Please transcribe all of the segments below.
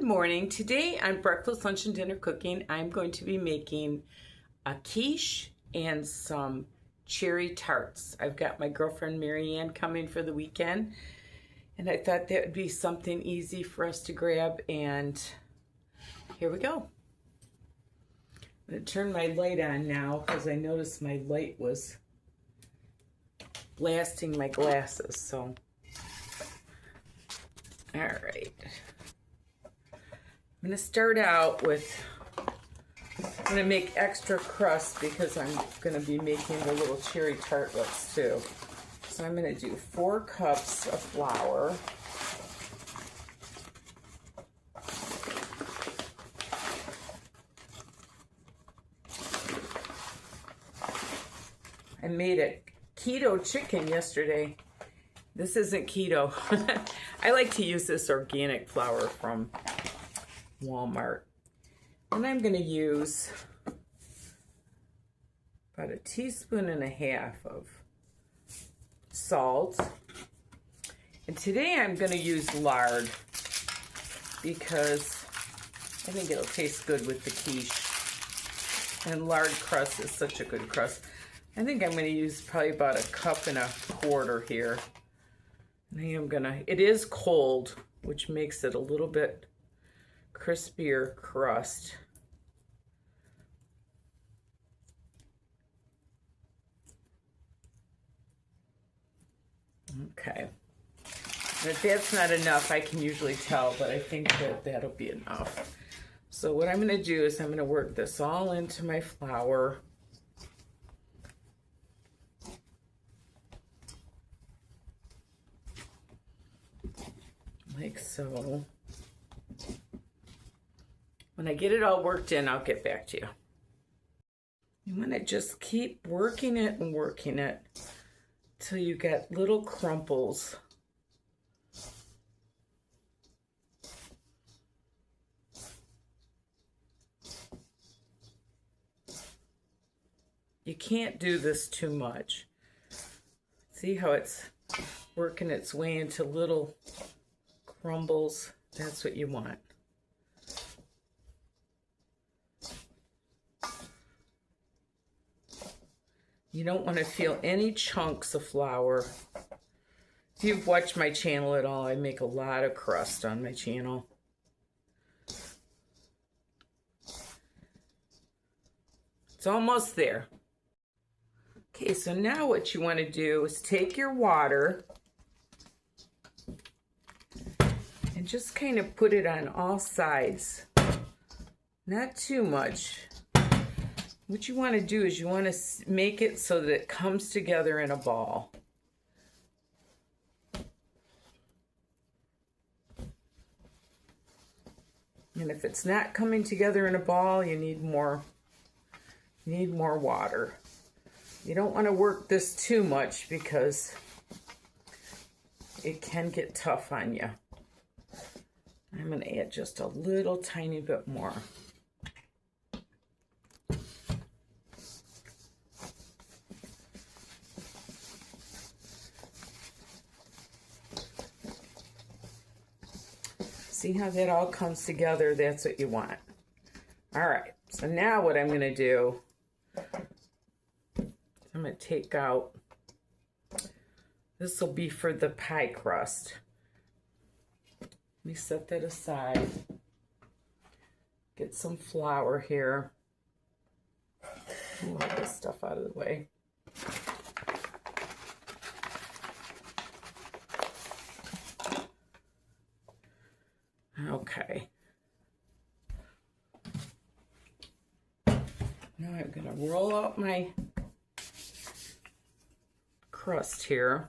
Good morning. Today on Breakfast, Lunch, and Dinner Cooking, I'm going to be making a quiche and some cherry tarts. I've got my girlfriend Marianne coming for the weekend, and I thought that would be something easy for us to grab, and here we go. I'm going to turn my light on now because I noticed my light was blasting my glasses, so all right. I'm going to start out with, I'm going to make extra crust because I'm going to be making the little cherry tartlets too. So I'm going to do 4 cups of flour. I made a keto chicken yesterday. This isn't keto. I like to use this organic flour from Walmart. And I'm going to use about 1.5 teaspoons of salt. And today I'm going to use lard because I think it'll taste good with the quiche. And lard crust is such a good crust. I think I'm going to use probably about 1.25 cups here. And it is cold, which makes it a little bit crispier crust. Okay. And if that's not enough, I can usually tell, but I think that that'll be enough. So what I'm going to do is I'm going to work this all into my flour. Like so. When I get it all worked in, I'll get back to you. You want to just keep working it and working it till you get little crumples. You can't do this too much. See how it's working its way into little crumbles? That's what you want. You don't want to feel any chunks of flour. If you've watched my channel at all, I make a lot of crust on my channel. It's almost there. Okay, so now what you want to do is take your water and just kind of put it on all sides. Not too much. What you want to do is you want to make it so that it comes together in a ball. And if it's not coming together in a ball, you need more water. You don't want to work this too much because it can get tough on you. I'm going to add just a little tiny bit more. See how that all comes together? That's what you want. All right, so now what I'm going to do, I'm going to take out, this will be for the pie crust. Let me set that aside. Get some flour here. Move all this stuff out of the way. Okay. Now I'm going to roll out my crust here.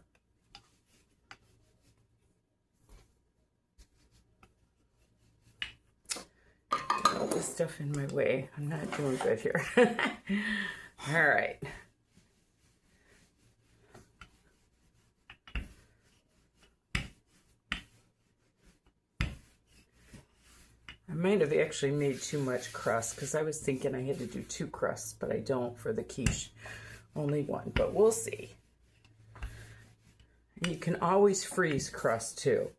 Get all this stuff in my way. I'm not doing good here. All right. I might have actually made too much crust because I was thinking I had to do 2 crusts, but I don't for the quiche. Only 1, but we'll see. And you can always freeze crust too.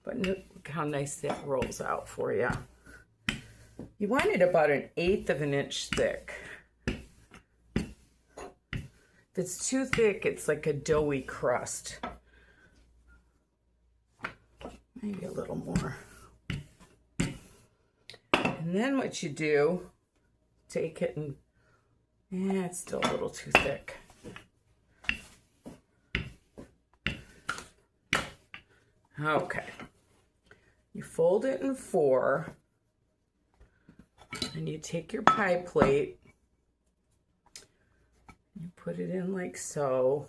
But look how nice that rolls out for you. You want it about 1/8 of an inch thick. If it's too thick, it's like a doughy crust. Maybe a little more. And then what you do, take it and, it's still a little too thick. Okay. You fold it in 4, and you take your pie plate, you put it in like so,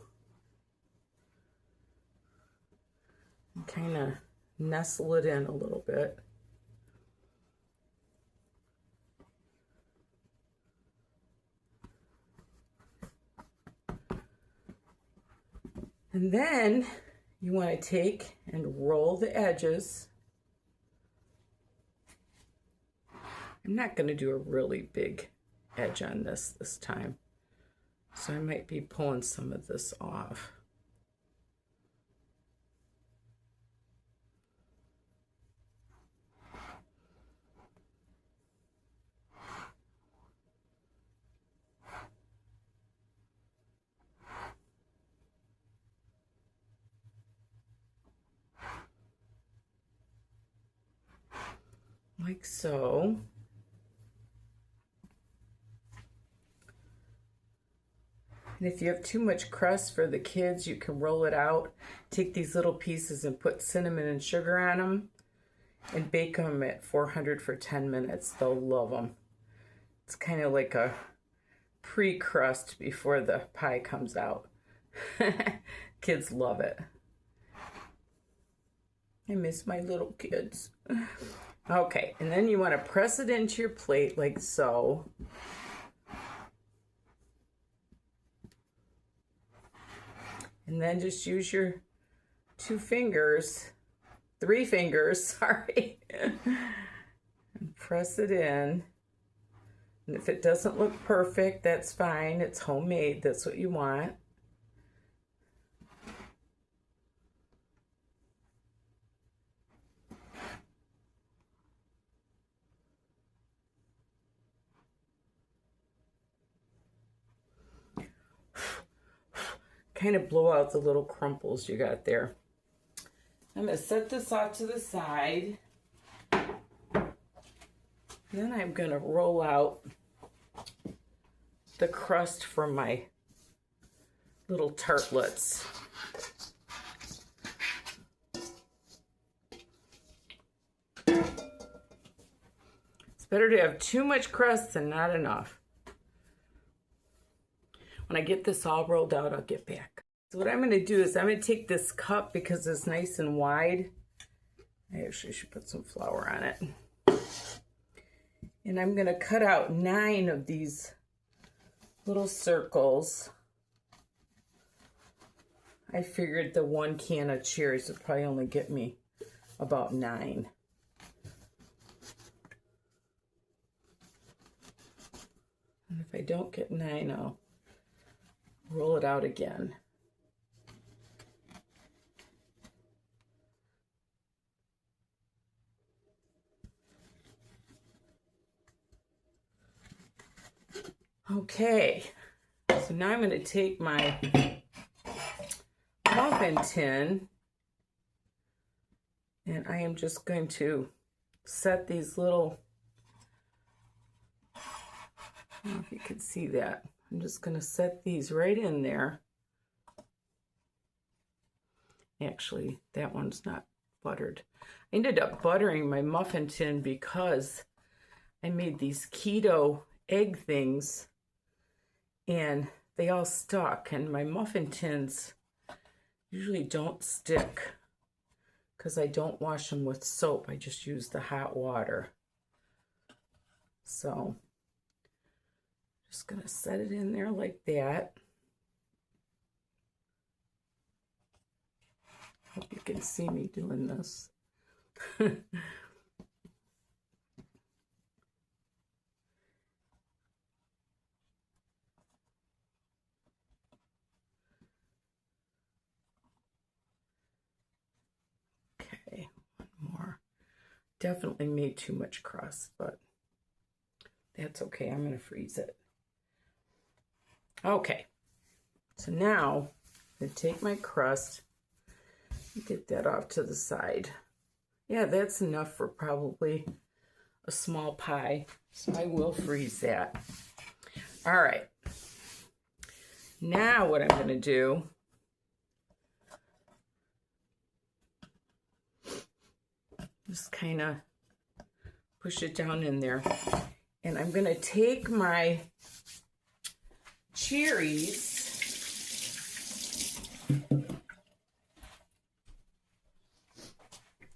and kind of nestle it in a little bit. And then you want to take and roll the edges. I'm not going to do a really big edge on this time, so I might be pulling some of this off. Like so. And if you have too much crust for the kids, you can roll it out, take these little pieces and put cinnamon and sugar on them, and bake them at 400 for 10 minutes. They'll love them. It's kind of like a pre-crust before the pie comes out. Kids love it. I miss my little kids. Okay, and then you want to press it into your plate like so. And then just use your 3 fingers, sorry, and press it in. And if it doesn't look perfect, that's fine. It's homemade. That's what you want. Kind of blow out the little crumples you got there. I'm going to set this off to the side. Then I'm going to roll out the crust for my little tartlets. It's better to have too much crust than not enough. When I get this all rolled out, I'll get back. So what I'm going to do is I'm going to take this cup because it's nice and wide. I actually should put some flour on it. And I'm going to cut out 9 of these little circles. I figured the 1 can of cherries would probably only get me about 9. And if I don't get 9, I'll roll it out again. Okay, so now I'm going to take my muffin tin and I am just going to set these little, I don't know if you can see that. I'm just going to set these right in there. Actually, that one's not buttered. I ended up buttering my muffin tin because I made these keto egg things and they all stuck, and my muffin tins usually don't stick because I don't wash them with soap. I just use the hot water. So just gonna set it in there like that. Hope you can see me doing this. Okay, 1 Definitely made too much crust, but that's okay. I'm going to freeze it. Okay, so now I'm going to take my crust, get that off to the side. Yeah, that's enough for probably a small pie, so I will freeze that. All right, now what I'm going to do, just kind of push it down in there, and I'm going to take my cherries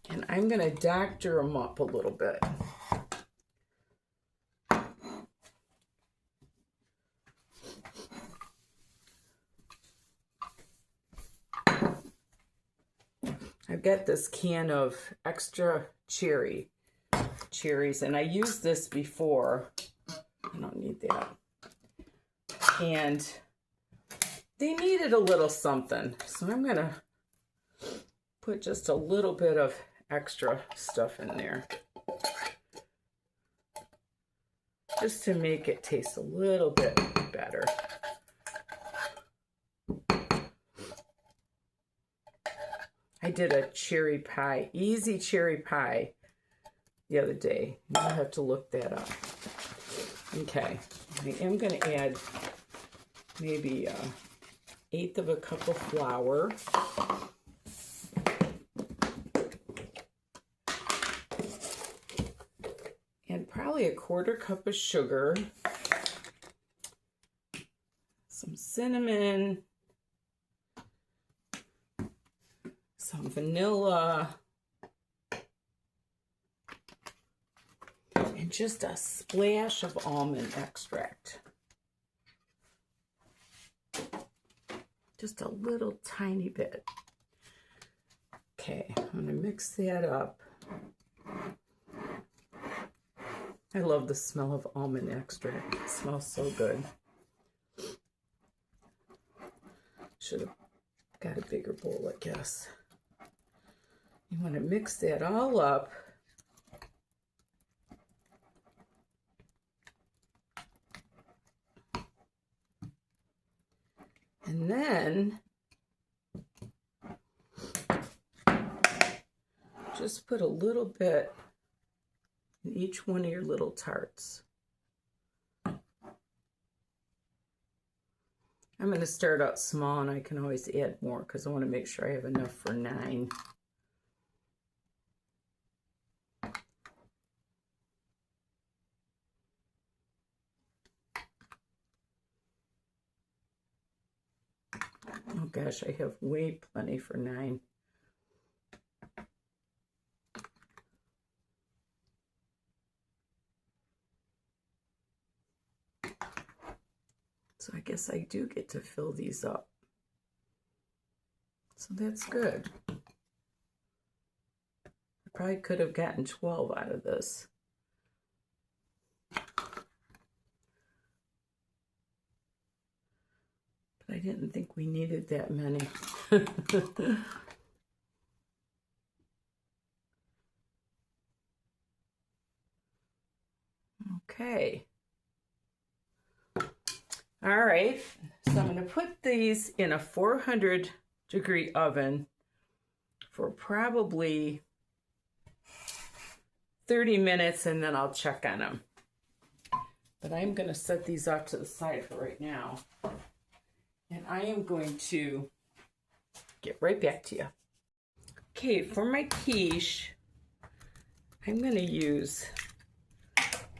and I'm going to doctor them up a little bit. I've got this can of extra cherries, and I used this before. I don't need that. And they needed a little something, so I'm going to put just a little bit of extra stuff in there, just to make it taste a little bit better. I did a cherry pie, easy cherry pie, the other day. I'll have to look that up. Okay, I am going to add maybe 1/8 of a cup of flour. And probably 1/4 cup of sugar. Some cinnamon. Some vanilla. And just a splash of almond extract. Just a little tiny bit. Okay, I'm going to mix that up. I love the smell of almond extract. It smells so good. Should have got a bigger bowl, I guess. You want to mix that all up. And then just put a little bit in each one of your little tarts. I'm going to start out small, and I can always add more because I want to make sure I have enough for 9. Oh gosh, I have way plenty for 9. So I guess I do get to fill these up. So that's good. I probably could have gotten 12 out of this. But I didn't think we needed that many. Okay. All right, so I'm going to put these in a 400-degree oven for probably 30 minutes, and then I'll check on them. But I'm going to set these off to the side for right now. And I am going to get right back to you. Okay, for my quiche, I'm going to use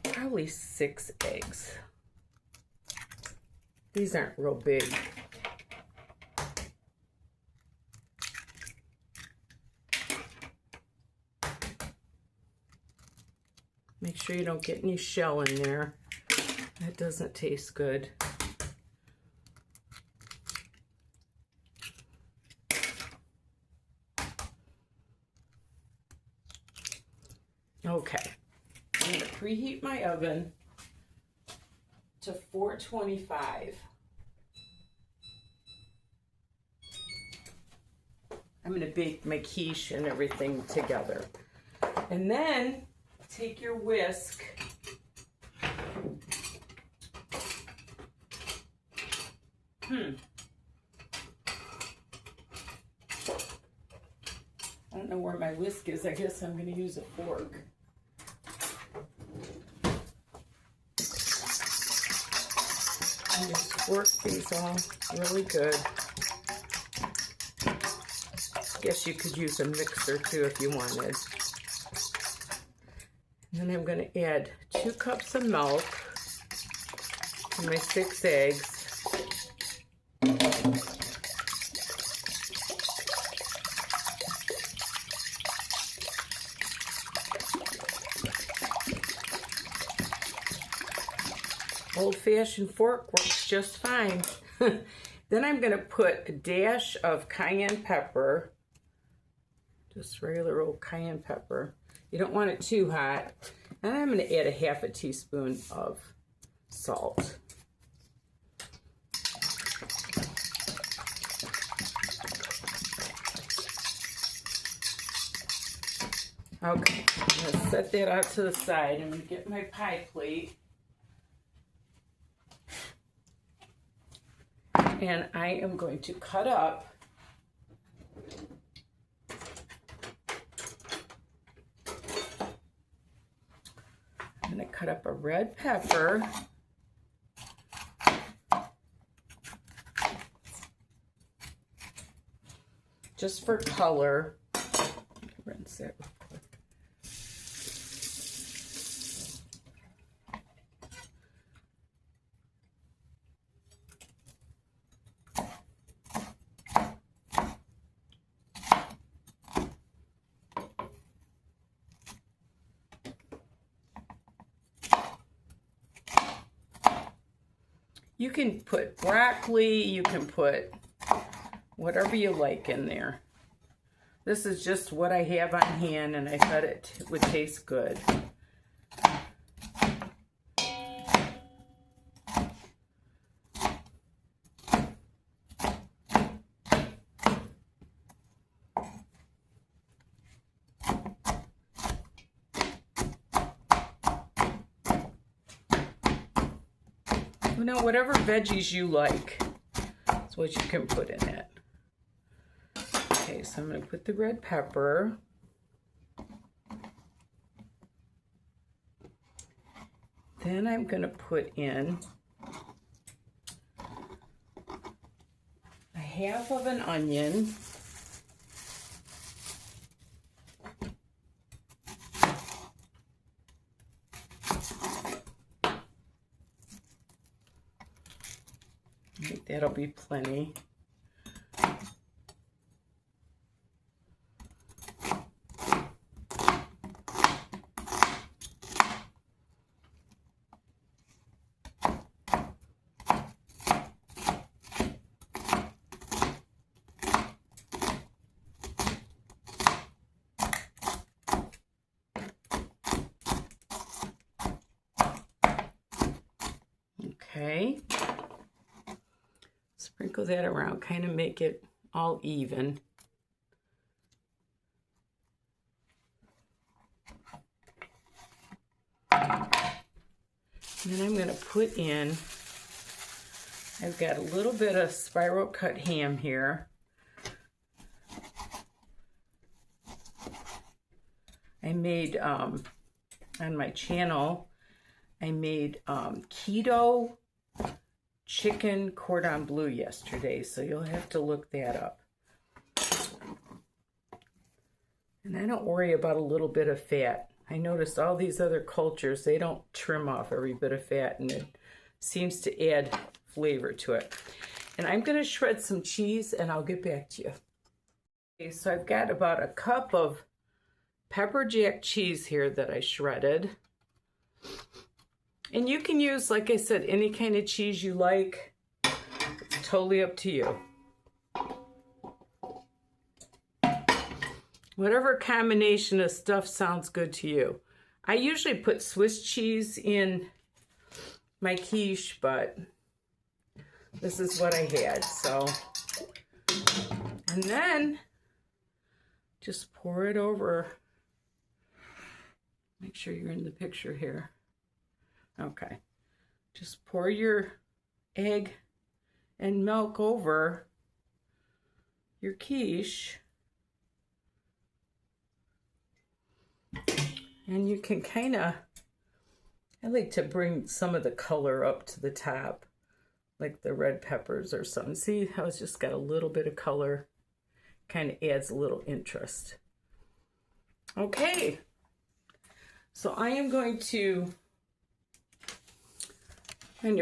probably 6 eggs. These aren't real big. Make sure you don't get any shell in there. That doesn't taste good. Okay, I'm going to preheat my oven to 425. I'm going to bake my quiche and everything together. And then take your whisk I don't know where my whisk is. I guess I'm going to use a fork. And just work these all really good. Guess you could use a mixer too if you wanted. And then I'm going to add 2 cups of milk and my 6 eggs. Old-fashioned fork works just fine. Then I'm going to put a dash of cayenne pepper, just regular old cayenne pepper. You don't want it too hot. And I'm going to add a ½ teaspoon of salt. Okay, I'm going to set that out to the side. I'm going to get my pie plate. And I am going to cut up I'm going to cut up a red pepper, just for color. Rinse it real quick. You can put broccoli, you can put whatever you like in there. This is just what I have on hand, and I thought it would taste good. You know, whatever veggies you like is what you can put in it. Okay, so I'm going to put the red pepper. Then I'm going to put in a ½ of an onion. I think that'll be plenty. Okay. Sprinkle that around, kind of make it all even. And then I'm going to put in, I've got a little bit of spiral cut ham here. I made, on my channel, I made keto chicken cordon bleu yesterday, so you'll have to look that up. And I don't worry about a little bit of fat. I noticed all these other cultures, they don't trim off every bit of fat, and it seems to add flavor to it. And I'm going to shred some cheese, and I'll get back to you. Okay, so I've got about a cup of pepper jack cheese here that I shredded. And you can use, like I said, any kind of cheese you like. It's totally up to you. Whatever combination of stuff sounds good to you. I usually put Swiss cheese in my quiche, but this is what I had, so. And then just pour it over Make sure you're in the picture here. Okay. Just pour your egg and milk over your quiche. And you can kind of, I like to bring some of the color up to the top, like the red peppers or something. See how it's just got a little bit of color? Kind of adds a little interest. Okay. So I am going to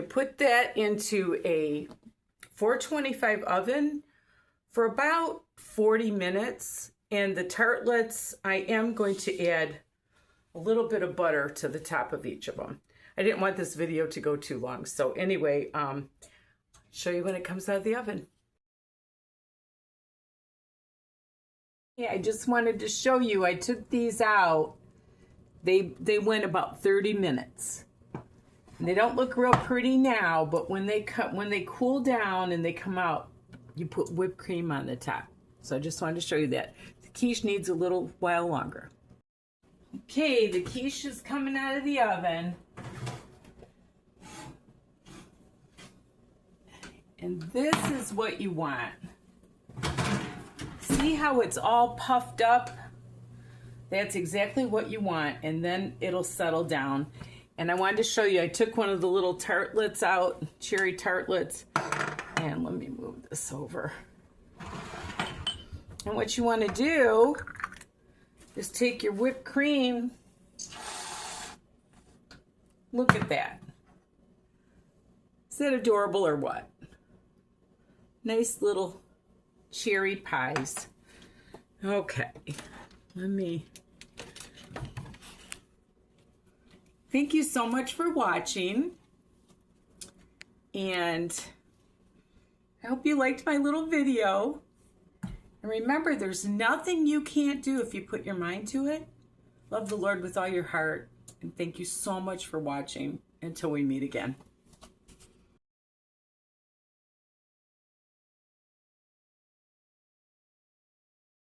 put that into a 425 oven for about 40 minutes. And the tartlets, I am going to add a little bit of butter to the top of each of them. I didn't want this video to go too long. So anyway, show you when it comes out of the oven. Yeah, I just wanted to show you, I took these out. They went about 30 minutes. And they don't look real pretty now, but when they cool down and they come out, you put whipped cream on the top. So I just wanted to show you that. The quiche needs a little while longer. Okay, the quiche is coming out of the oven. And this is what you want. See how it's all puffed up? That's exactly what you want, and then it'll settle down. And I wanted to show you, I took one of the little tartlets out, cherry tartlets, and let me move this over. And what you want to do is take your whipped cream. Look at that. Is that adorable or what? Nice little cherry pies. Okay, let me. Thank you so much for watching. And I hope you liked my little video. And remember, there's nothing you can't do if you put your mind to it. Love the Lord with all your heart. And thank you so much for watching. Until we meet again.